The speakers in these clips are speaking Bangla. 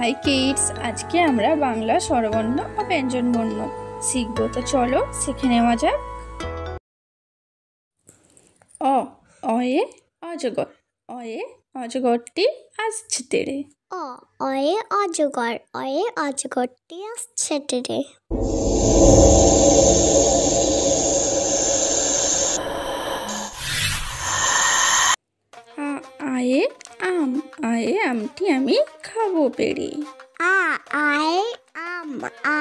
হাই কিডস, আজকে আমরা বাংলা স্বরবর্ণ ও ব্যঞ্জনবর্ণ শিখবো। তো চলো শিখে নেওয়া যাক। অ, অয়ে অজগর, অয়ে অজগরটি আসছে তেড়ে। অয়ে অজগর, অয়ে অজগরটি আসছে তেড়ে। আয়ে আম, আয়ে আমটি আমি খাবো পেড়ে। আয়ে আম,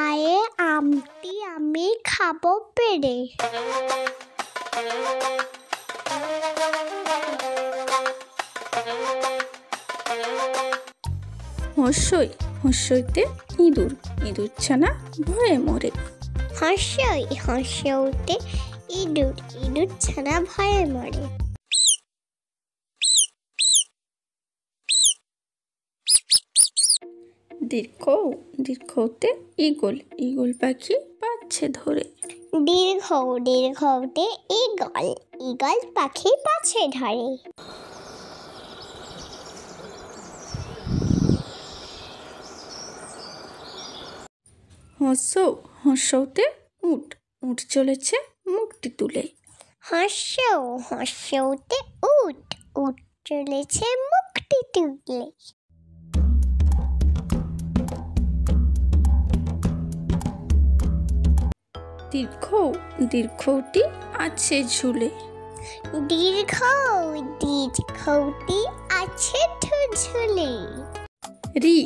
আয়ে আমটি আমি খাবো পেড়ে। হর্ষই, হর্ষইতে ইঁদুর, ইঁদুর ছানা ভয়ে মরে। হর্ষই, হর্ষইতে ইঁদুর, ইঁদুর ছানা ভয়ে মরে। দীর্ঘ, দীর্ঘতে ঈগল, ঈগল পাখি পাচ্ছে ধরে। দীর্ঘ, দীর্ঘতে ঈগল, ঈগল পাখি পাছে ধরে। হর্ষ, হর্ষতে উট, উট চলেছে মুখটি তুলে। হর্ষ, হর্ষতে উট, উট চলেছে মুখটি তুলে। দীর্ঘ, দীর্ঘটি আছে ঝুলে। দীর্ঘ, দীর্ঘটি আছে ঝুলে। রি,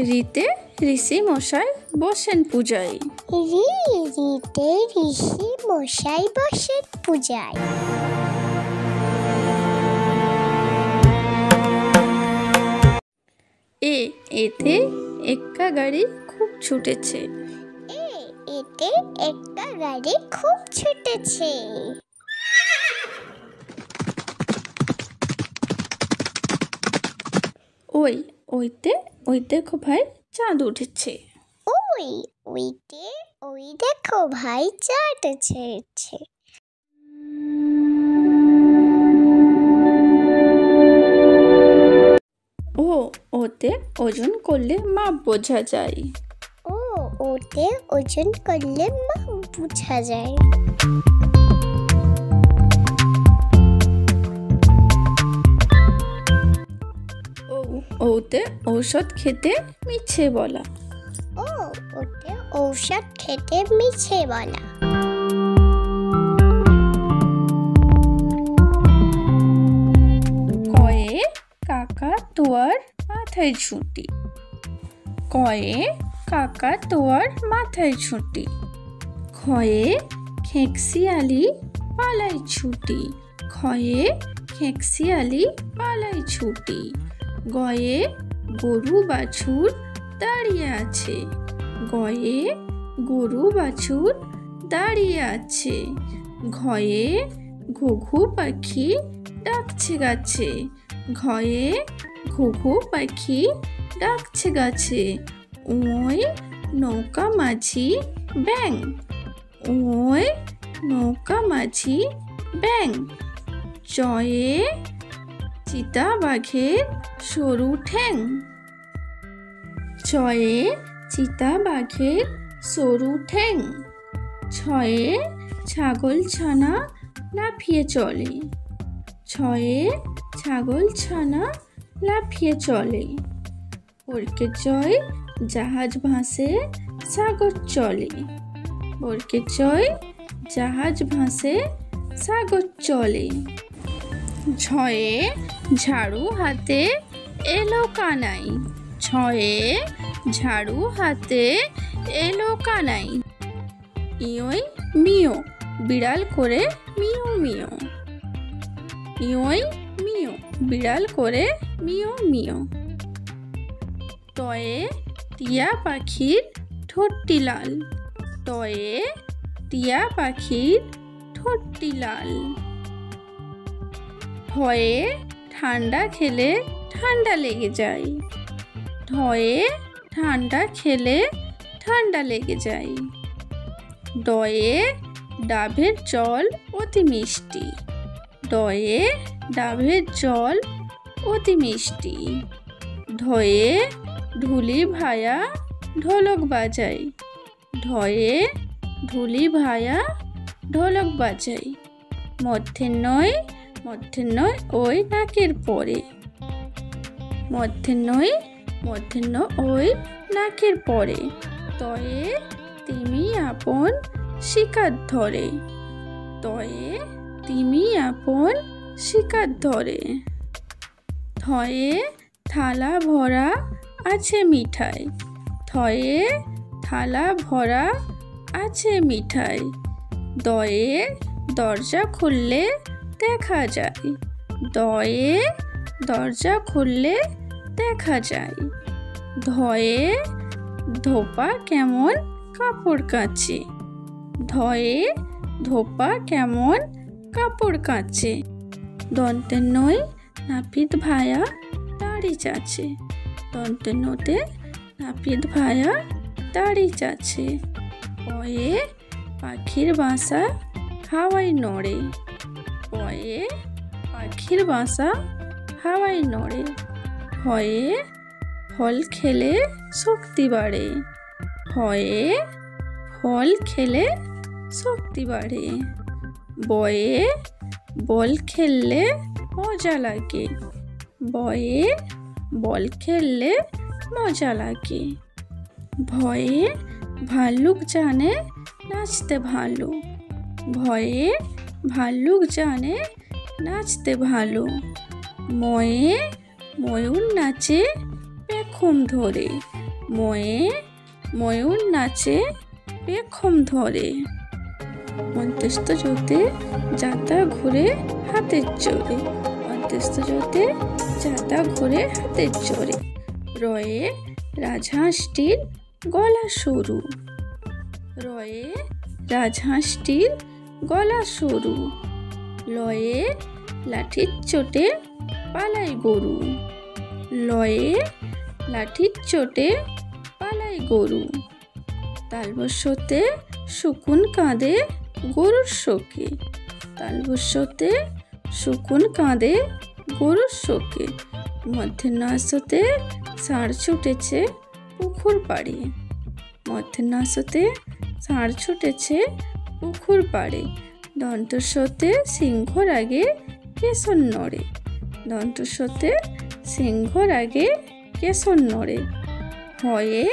রিতে ঋষি মশাই বসেন পূজায়। রিতে ঋষি মশাই বসেন পূজায়। এতে এক্কা গাড়ি খুব ছুটেছে। এতে একটা গাড়ি খুব ছুটেছে। ওই, ওইতে ওই দেখো ভাই চাঁদ উঠেছে। ওইতে ওই দেখো ভাই চাঁদ উঠেছে। ওতে ওজন করলে মাপ বোঝা যায়। ওতে ওজন করলে মাপ বোঝা যায়। ওতে ঔষধ খেতে মিছে বলা। ওতে ঔষধ খেতে মিছে বলা। কয়ে কাকা তোয়ার মাথায় ঝুঁটি, কয়ে কাকা তোয়ার মাথায় ঝুঁটি। খয়ে খেঁকশিয়ালি পালাই ছুটি, খয়ে খেঁকশিয়ালি পালাই ছুটি। গয়ে গরু বাছুর দাঁড়িয়ে আছে, গয়ে গরু বাছুর দাঁড়িয়ে আছে। ঘয়ে ঘুঘু পাখি ডাকছে গাছে, ঘয়ে ঘুঘু পাখি ডাকছে গাছে। ওই নৌকা মাঝি ব্যাং, ওই নৌকা মাঝি ব্যাং। চয়ে চিতা বাঘের সরু ঠ্যাং, চয়ে চিতা বাঘের সরু ঠ্যাং। ছয়ে ছাগল ছানা লাফিয়ে চলে, ছয়ে ছাগল ছানা লাফিয়ে চলে। ওরকে চয় জাহাজ ভাসে সাগর চলে, ওরকে চয় জাহাজ ভাসে সাগর চলে। ঝয়ে ঝাড়ু হাতে এলো কানাই, ছয়ে ঝাড়ু হাতে এলো কানাই। ইয়োই মিও, বিড়াল করে মিও মিও, ইয়োই মিও, বিড়াল করে মিও মিও। টয়ে টিয়া পাখির ঠোঁটটি লাল, টয়ে টিয়া পাখির ঠোঁটটি লাল। ঠয়ে ঠান্ডা খেলে ঠান্ডা লেগে যায়, ঠয়ে ঠান্ডা খেলে ঠান্ডা লেগে যায়। ডয়ে ডাবের জল অতি মিষ্টি, ডয়ে ডাবের জল অতি মিষ্টি। ঢয়ে ঢুলি ভায়া ঢোলক বাজাই। ঢয়ে ঢুলি ভায়া ঢোলক বাজাই। মধ্যাহ্নয় ওই নাকের পরে। মধ্যাহ্ন ওই নাকের পরে। তয়ে তিমি আপন শিকার ধরে। তয়ে তিমি আপন শিকার ধরে। থয়ে থালা ভরা আছে মিঠাই। থয়ে থালা ভরা আছে মিঠাই। দয়ে দরজা খুললে দেখা যায়। দয়ে দরজা খুললে দেখা যায়। ধয়ে ধোপা কেমন কাপড় কাচে। ধয়ে ধোপা কেমন কাপড় কাচে। দন্তের নাপিত ভায়া দাড়ি চাচে। দন্তের নাপিত ভায়া দাড়ি চাচে। পয়ে পাখির বাসা হাওয়ায় নড়ে। পয়ে পাখির বাসা হাওয়ায় নড়ে। হয়ে ফল খেলে শক্তি বাড়ে। হয়ে ফল খেলে শক্তি বাড়ে। বয়ে বল খেললে মজা লাগে। বয়ে বল খেললে মজা লাগে। ভয়ে ভাল্লুক জানে নাচতে ভালো। ভয়ে ভাল্লুক জানে নাচতে ভালো। ময়ে ময়ূর নাচে পেখম ধরে। ময়ে ময়ূর নাচে পেখম ধরে। অন্ত্যেষ্ঠ জোতে যাতা ঘুরে হাতের চোরে। অন্ত্যেষ্ঠ জোতে যাতা ঘুরে হাতের চোরে। রয়ে রাজহাঁসটির গলা সরু। রয়ে রাজহাঁসটির গলা সরু। লয়ে লাঠির চোটে পালাই গরু। লয়ে লাঠির চোটে পালাই গরু। তালবস্যতে শকুন কাঁদে গরুর শোকে। তালবস্যতে শকুন কাঁদে গরুর শোকে। মধ্যাহ্নতে ষাঁড় ছুটেছে পুকুর পাড়ে। মধ্যাহ্নতে ষাঁড় ছুটেছে পুকুর পাড়ে। দন্তস্বতে সিংহর আগে কেশর নড়ে। দন্তস্বতে সিংহর আগে কেশর নড়ে। হয়ে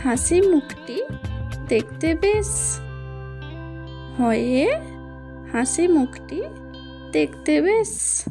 হাসি মুখটি দেখতে বেশ। হয়ে হাসি মুখটি দেখতে বেশ।